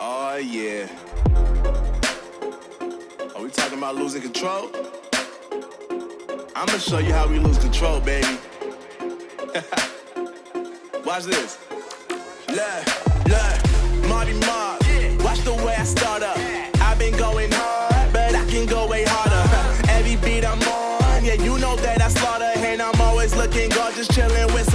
Oh yeah. Are we talking about losing control? I'ma show you how we lose control, baby. Watch this. Look, Marty Mark. Watch the way I start up. I've been going hard, but I can go way harder. Every beat I'm on, yeah, you know that I slaughter. And I'm always looking gorgeous, chilling with